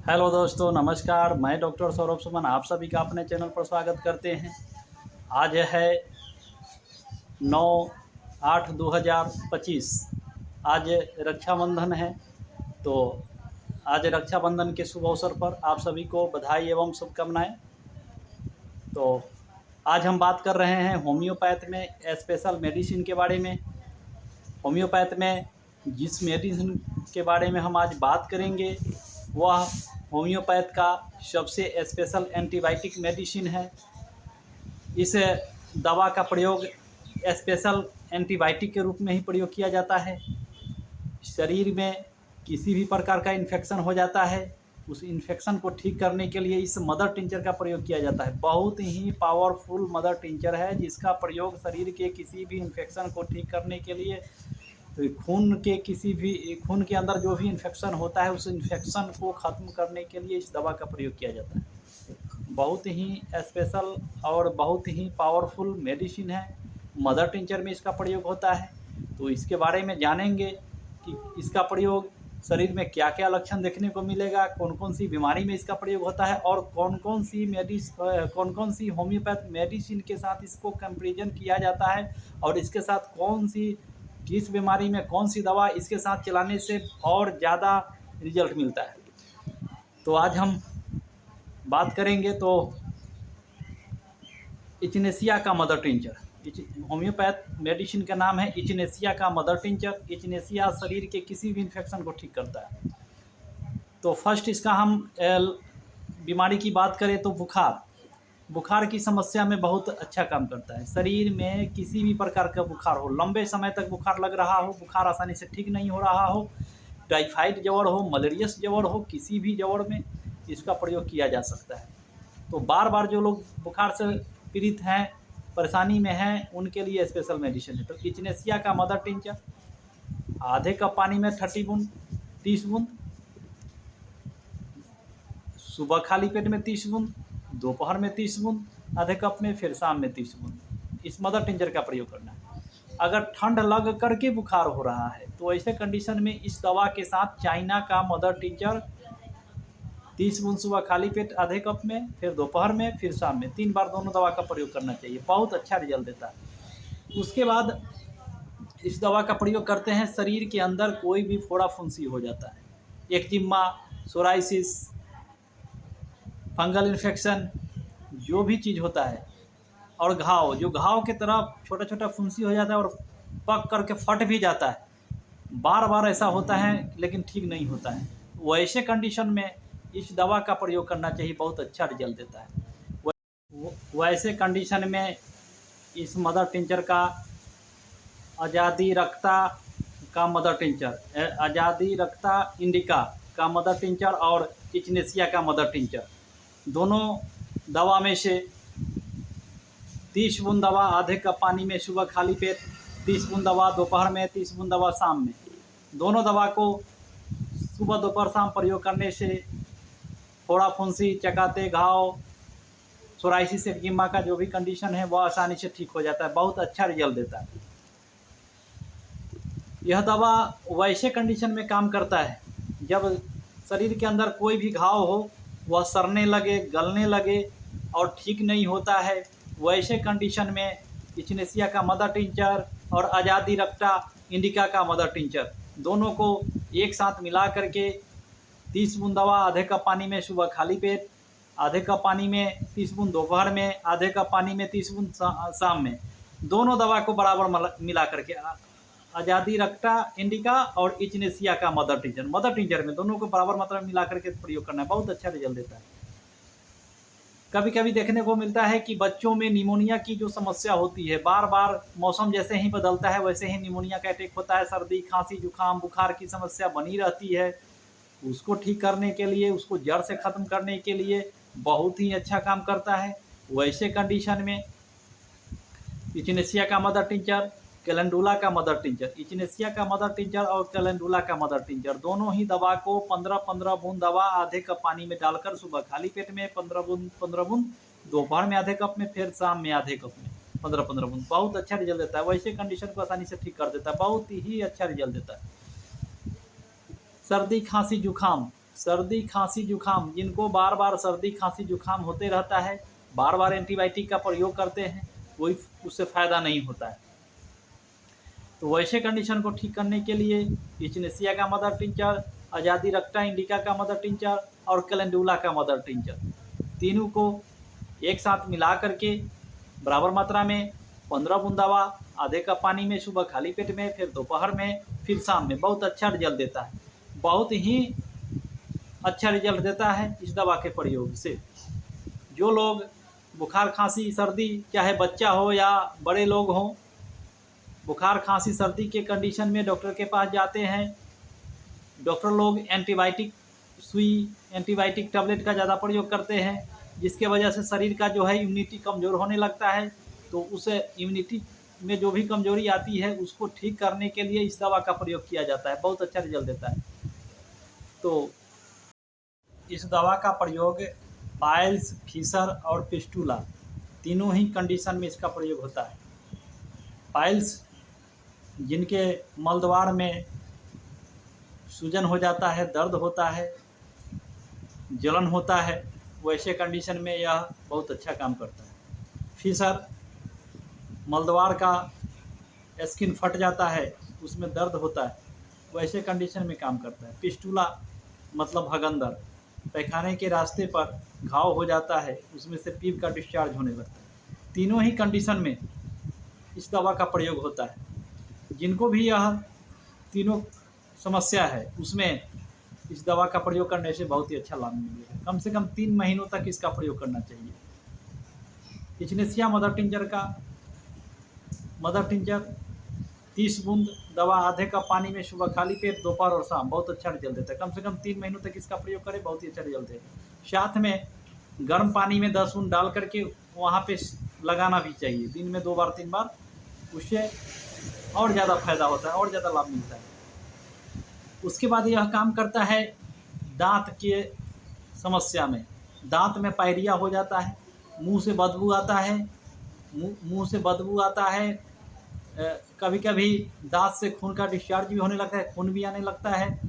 Hello दोस्तों, नमस्कार। मैं डॉक्टर सौरभ सुमन आप सभी का अपने चैनल पर स्वागत करते हैं। आज है 9/8/2025। आज रक्षाबंधन है। तो आज रक्षाबंधन के शुभ अवसर पर आप सभी को बधाई एवं शुभकामनाएं। तो आज हम बात कर रहे हैं होम्योपैथ में स्पेशल मेडिसिन के बारे में। होम्योपैथ में जिस मेडिसिन के बारे में हम आज बात करेंगे वह होम्योपैथ का सबसे स्पेशल एंटीबायोटिक मेडिसिन है। इस दवा का प्रयोग स्पेशल एंटीबायोटिक के रूप में ही प्रयोग किया जाता है। शरीर में किसी भी प्रकार का इन्फेक्शन हो जाता है, उस इन्फेक्शन को ठीक करने के लिए इस मदर टिंचर का प्रयोग किया जाता है। बहुत ही पावरफुल मदर टिंचर है जिसका प्रयोग शरीर के किसी भी इन्फेक्शन को ठीक करने के लिए, तो खून के अंदर जो भी इन्फेक्शन होता है उस इन्फेक्शन को ख़त्म करने के लिए इस दवा का प्रयोग किया जाता है। बहुत ही स्पेशल और बहुत ही पावरफुल मेडिसिन है। मदर टिंचर में इसका प्रयोग होता है। तो इसके बारे में जानेंगे कि इसका प्रयोग शरीर में क्या क्या लक्षण देखने को मिलेगा, कौन कौन सी बीमारी में इसका प्रयोग होता है और कौन कौन सी होम्योपैथ मेडिसिन के साथ इसको कंपेरिजन किया जाता है और इसके साथ किस बीमारी में कौन सी दवा इसके साथ चलाने से और ज़्यादा रिजल्ट मिलता है। तो आज हम बात करेंगे तो इचिनेसिया का मदर टिंचर। होम्योपैथ मेडिसिन का नाम है इचिनेसिया का मदर टिंचर। इचिनेसिया शरीर के किसी भी इन्फेक्शन को ठीक करता है। तो फर्स्ट इसका हम बीमारी की बात करें तो बुखार की समस्या में बहुत अच्छा काम करता है। शरीर में किसी भी प्रकार का बुखार हो, लंबे समय तक बुखार लग रहा हो, बुखार आसानी से ठीक नहीं हो रहा हो, टाइफाइड जवड़ हो, मलेरियस जवड़ हो, किसी भी जवड़ में इसका प्रयोग किया जा सकता है। तो बार बार जो लोग बुखार से पीड़ित हैं, परेशानी में हैं, उनके लिए स्पेशल मेडिसिन है। तो इचिनेसिया का मदर टिंचर आधे कप पानी में 30 बूंद, सुबह खाली पेट में 30 बूंद, दोपहर में 30 बूंद आधे कप में, फिर शाम में 30 बूंद इस मदर टिंचर का प्रयोग करना है। अगर ठंड लग करके बुखार हो रहा है तो ऐसे कंडीशन में इस दवा के साथ चाइना का मदर टिंचर 30 बूंद सुबह खाली पेट आधे कप में, फिर दोपहर में, फिर शाम में 3 बार दोनों दवा का प्रयोग करना चाहिए। बहुत अच्छा रिजल्ट देता है। उसके बाद इस दवा का प्रयोग करते हैं शरीर के अंदर कोई भी फोड़ा फुंसी हो जाता है, एक्जिमा, सोराइसिस, फंगल इन्फेक्शन, जो भी चीज़ होता है, और घाव के तरफ छोटा छोटा फुंसी हो जाता है और पक करके फट भी जाता है। बार बार ऐसा होता है लेकिन ठीक नहीं होता है। वैसे कंडीशन में इस दवा का प्रयोग करना चाहिए, बहुत अच्छा रिजल्ट देता है। वैसे कंडीशन में इस मदर टिंचर का आज़ादी रक्ता का मदर टिंचर, आज़ादी रक्ता इंडिका का मदर टिंचर और इचिनेसिया का मदर टिंचर, दोनों दवा में से 30 बूंद दवा आधे कप पानी में सुबह खाली पेट, 30 बूंद दवा दोपहर में, 30 बूंद दवा शाम में। दोनों दवा को सुबह दोपहर शाम प्रयोग करने से फोड़ा फुंसी, चकाते घाव, सोराइसिस, एक्जिमा का जो भी कंडीशन है वह आसानी से ठीक हो जाता है। बहुत अच्छा रिजल्ट देता है। यह दवा वैसे कंडीशन में काम करता है जब शरीर के अंदर कोई भी घाव हो, वह सड़ने लगे, गलने लगे और ठीक नहीं होता है। वैसे कंडीशन में इचिनेसिया का मदर टिंचर और आज़ादी रक्ता इंडिका का मदर टिंचर दोनों को एक साथ मिला करके 30 बूंद दवा आधे कप पानी में सुबह खाली पेट, आधे कप पानी में 30 बूंद दोपहर में, आधे कप पानी में 30 बूंद शाम में, दोनों दवा को बराबर मिला करके आज़ादी रक्ता इंडिका और इचिनेसिया का मदर टिंचर में दोनों को बराबर मात्रा में मिला करके प्रयोग करना है। बहुत अच्छा रिजल्ट देता है। कभी कभी देखने को मिलता है कि बच्चों में निमोनिया की जो समस्या होती है, बार बार मौसम जैसे ही बदलता है वैसे ही निमोनिया का अटैक होता है, सर्दी, खांसी, जुकाम, बुखार की समस्या बनी रहती है। उसको ठीक करने के लिए, उसको जड़ से ख़त्म करने के लिए बहुत ही अच्छा काम करता है। वैसे कंडीशन में इचिनेसिया का मदर टिंचर, कैलेंडुला का मदर टिंचर, इचिनेसिया का मदर टिंचर और कैलेंडुला का मदर टिंचर, दोनों ही दवा को 15-15 बूंद दवा आधे कप पानी में डालकर सुबह खाली पेट में 15 बूंद, दोपहर में आधे कप में, फिर शाम में आधे कप में 15-15 बूंद, बहुत अच्छा रिजल्ट देता है। वैसे कंडीशन को आसानी से ठीक कर देता है। बहुत ही अच्छा रिजल्ट देता है। सर्दी, खांसी, जुकाम, सर्दी खांसी जुखाम, जिनको बार बार सर्दी खांसी जुखाम होते रहता है, बार बार एंटीबायोटिक का प्रयोग करते हैं, कोई उससे फ़ायदा नहीं होता है। तो वैसे कंडीशन को ठीक करने के लिए इचनेसिया का मदर टिंचर, आज़ादी रक्टा इंडिका का मदर टिंचर और कैलेंडुला का मदर टिंचर, तीनों को एक साथ मिला करके बराबर मात्रा में 15 बूंद दवा आधे कप पानी में सुबह खाली पेट में, फिर दोपहर में, फिर शाम में, बहुत अच्छा रिजल्ट देता है। बहुत ही अच्छा रिजल्ट देता है इस दवा के प्रयोग से। जो लोग बुखार खांसी सर्दी, चाहे बच्चा हो या बड़े लोग हों, बुखार खांसी सर्दी के कंडीशन में डॉक्टर के पास जाते हैं, डॉक्टर लोग एंटीबायोटिक सुई, एंटीबायोटिक टैबलेट का ज़्यादा प्रयोग करते हैं, जिसके वजह से शरीर का जो है इम्यूनिटी कमज़ोर होने लगता है। तो उस इम्यूनिटी में जो भी कमज़ोरी आती है उसको ठीक करने के लिए इस दवा का प्रयोग किया जाता है, बहुत अच्छा रिजल्ट देता है। तो इस दवा का प्रयोग पाइल्स, फीसर और फिस्टुला तीनों ही कंडीशन में इसका प्रयोग होता है। पाइल्स, जिनके मलद्वार में सूजन हो जाता है, दर्द होता है, जलन होता है, वैसे कंडीशन में यह बहुत अच्छा काम करता है। फीसर, मलद्वार का स्किन फट जाता है, उसमें दर्द होता है, वैसे कंडीशन में काम करता है। फिस्टुला मतलब भगंदर, पैखाने के रास्ते पर घाव हो जाता है, उसमें से पीप का डिस्चार्ज होने लगता है। तीनों ही कंडीशन में इस दवा का प्रयोग होता है। जिनको भी यह तीनों समस्या है उसमें इस दवा का प्रयोग करने से बहुत ही अच्छा लाभ मिलेगा। कम से कम 3 महीनों तक इसका प्रयोग करना चाहिए। इचनेसिया मदर टिंचर 30 बूंद दवा आधे कप पानी में सुबह खाली पेट, दोपहर और शाम, बहुत अच्छा रिजल्ट देता है। कम से कम 3 महीनों तक इसका प्रयोग करें, बहुत ही अच्छा रिजल्ट देगा। साथ में गर्म पानी में 10 बूंद डाल करके वहाँ पे लगाना भी चाहिए, दिन में 2 बार 3 बार, उससे और ज़्यादा फायदा होता है और ज़्यादा लाभ मिलता है। उसके बाद यह काम करता है दांत के समस्या में। दांत में पायरिया हो जाता है, मुंह से बदबू आता है, मुंह से बदबू आता है, कभी कभी दांत से खून का डिस्चार्ज भी होने लगता है, खून भी आने लगता है,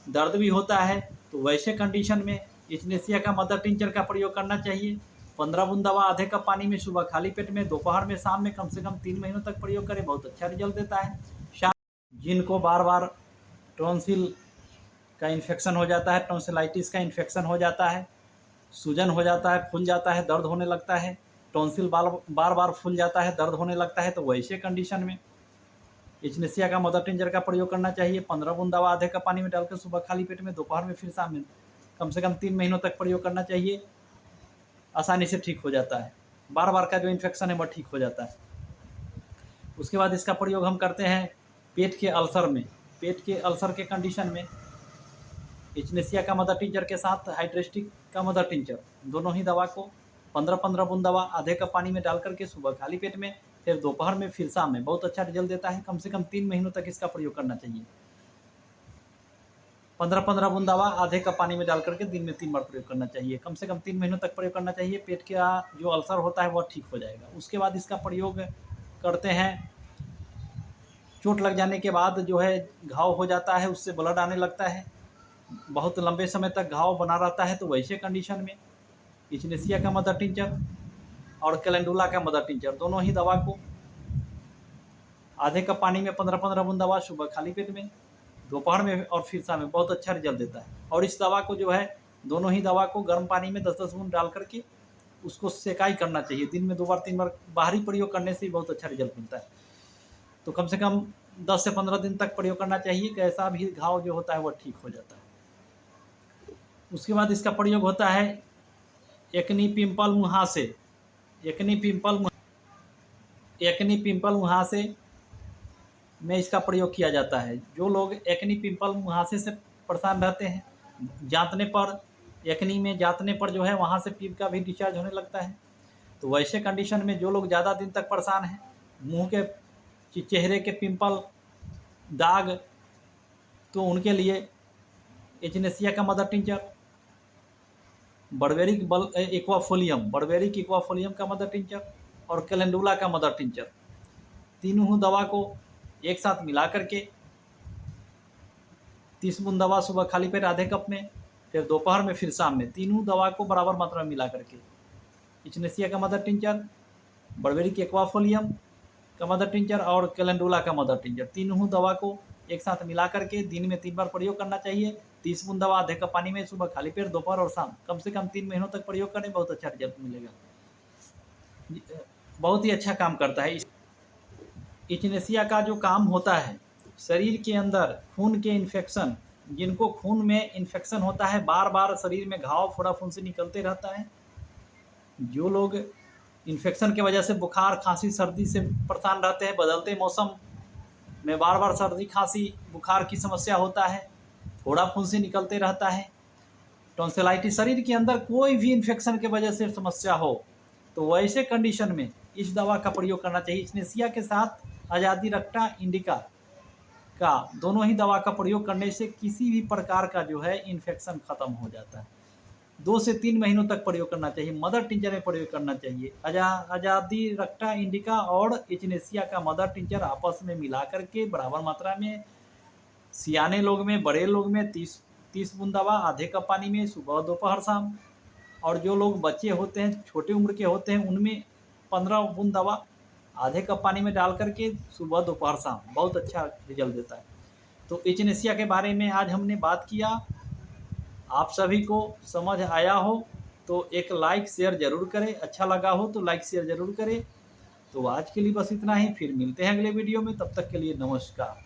दर्द भी होता है। तो वैसे कंडीशन में इचनेसिया का मदर टिंचर का प्रयोग करना चाहिए। 15 बूंद दवा आधे कप पानी में सुबह खाली पेट में, दोपहर में, शाम में, कम से कम 3 महीनों तक प्रयोग करें, बहुत अच्छा रिजल्ट देता है। जिनको बार बार टॉन्सिल का इन्फेक्शन हो जाता है, टॉन्सिलाइटिस का इन्फेक्शन हो जाता है, सूजन हो जाता है, फूल जाता है, दर्द होने लगता है, टॉन्सिल बार बार फूल जाता है, दर्द होने लगता है, तो वैसे कंडीशन में इचनेसिया का मदर टिंचर का प्रयोग करना चाहिए। 15 बूंद दवा आधे कप पानी में डालकर सुबह खाली पेट में, दोपहर में, फिर शाम में, कम से कम 3 महीनों तक प्रयोग करना चाहिए। आसानी से ठीक हो जाता है, बार बार का जो इन्फेक्शन है वह ठीक हो जाता है। उसके बाद इसका प्रयोग हम करते हैं पेट के अल्सर में। पेट के अल्सर के कंडीशन में इचनेसिया का मदर टिंचर के साथ हाइड्रेस्टिक का मदर टिंचर, दोनों ही दवा को 15-15 बूंद दवा आधे कप पानी में डाल करके सुबह खाली पेट में, फिर दोपहर में, फिर शाम में, बहुत अच्छा रिजल्ट देता है। कम से कम 3 महीनों तक इसका प्रयोग करना चाहिए। 15-15 बूंद दवा आधे कप पानी में डाल करके दिन में 3 बार प्रयोग करना चाहिए। कम से कम 3 महीनों तक प्रयोग करना चाहिए। पेट का जो अल्सर होता है वह ठीक हो जाएगा। उसके बाद इसका प्रयोग करते हैं, चोट लग जाने के बाद जो है घाव हो जाता है, उससे ब्लड आने लगता है, बहुत लंबे समय तक घाव बना रहता है, तो वैसे कंडीशन में इचनेसिया का मदर टिंचर और कैलेंडुला का मदर टिंचर, दोनों ही दवा को आधे कप पानी में 15-15 बूंद दवा सुबह खाली पेट में, दोपहर में और फिर शाम में, बहुत अच्छा रिजल्ट देता है। और इस दवा को जो है दोनों ही दवा को गर्म पानी में 10-10 बूंद डाल करके उसको सेकाई करना चाहिए, दिन में 2 बार 3 बार। बाहरी प्रयोग करने से बहुत अच्छा रिजल्ट मिलता है। तो कम से कम 10 से 15 दिन तक प्रयोग करना चाहिए, कैसा भी घाव जो होता है वह ठीक हो जाता है। उसके बाद इसका प्रयोग होता है एक्नी पिंपल मुहासे। एक्नी पिंपल मुहासे में इसका प्रयोग किया जाता है। जो लोग एक्नी पिंपल मुहासे से परेशान रहते हैं, जांतने पर, एक्नी में जांतने पर जो है वहाँ से पीप का भी डिस्चार्ज होने लगता है, तो वैसे कंडीशन में जो लोग ज़्यादा दिन तक परेशान हैं, मुंह के चेहरे के पिंपल, दाग, तो उनके लिए इचनेसिया का मदर टिंचर, बर्बेरिक एक्वाफोलियम का मदर टिंचर और कैलेंडुला का मदर टिंचर, तीनों दवा को एक साथ मिला करके 30 बूंद दवा सुबह खाली पेट आधे कप में, फिर दोपहर में, फिर शाम में, तीनों दवा को बराबर मात्रा में मिला करके, इचनेसिया का मदर टिंचर, बर्बेरिक एक्वाफोलियम का मदर टिंचर और कैलेंडुला का मदर टिंचर, तीनों दवा को एक साथ मिला करके दिन में 3 बार प्रयोग करना चाहिए। 30 बूंद दवा आधे कप पानी में, सुबह खाली पेट, दोपहर और शाम, कम से कम 3 महीनों तक प्रयोग करें, बहुत अच्छा रिजल्ट मिलेगा। बहुत ही अच्छा काम करता है। इचनेसिया का जो काम होता है, शरीर के अंदर खून के इन्फेक्शन, जिनको खून में इन्फेक्शन होता है, बार बार शरीर में घाव फोड़ा फुंसी निकलते रहता है, जो लोग इन्फेक्शन की वजह से बुखार खांसी सर्दी से परेशान रहते हैं, बदलते मौसम में बार बार सर्दी खांसी बुखार की समस्या होता है, फोड़ा फुंसी निकलते रहता है, टॉन्सिलाइटिस, शरीर के अंदर कोई भी इन्फेक्शन की वजह से समस्या हो, तो वैसे कंडीशन में इस दवा का प्रयोग करना चाहिए। इचनेसिया के साथ अजादिरक्टा इंडिका का दोनों ही दवा का प्रयोग करने से किसी भी प्रकार का जो है इन्फेक्शन खत्म हो जाता है। 2 से 3 महीनों तक प्रयोग करना चाहिए। मदर टिंचर में प्रयोग करना चाहिए। अजादिरक्टा इंडिका और इचनेसिया का मदर टिंचर आपस में मिला करके बराबर मात्रा में, सियाने लोग में, बड़े लोग में 30 बूंद दवा आधे कप पानी में, सुबह दोपहर शाम, और जो लोग बच्चे होते हैं, छोटे उम्र के होते हैं, उनमें 15 बूंद दवा आधे कप पानी में डाल करके सुबह दोपहर शाम, बहुत अच्छा रिजल्ट देता है। तो इचनेसिया के बारे में आज हमने बात किया। आप सभी को समझ आया हो तो एक लाइक शेयर ज़रूर करें, अच्छा लगा हो तो लाइक शेयर ज़रूर करें। तो आज के लिए बस इतना ही, फिर मिलते हैं अगले वीडियो में, तब तक के लिए नमस्कार।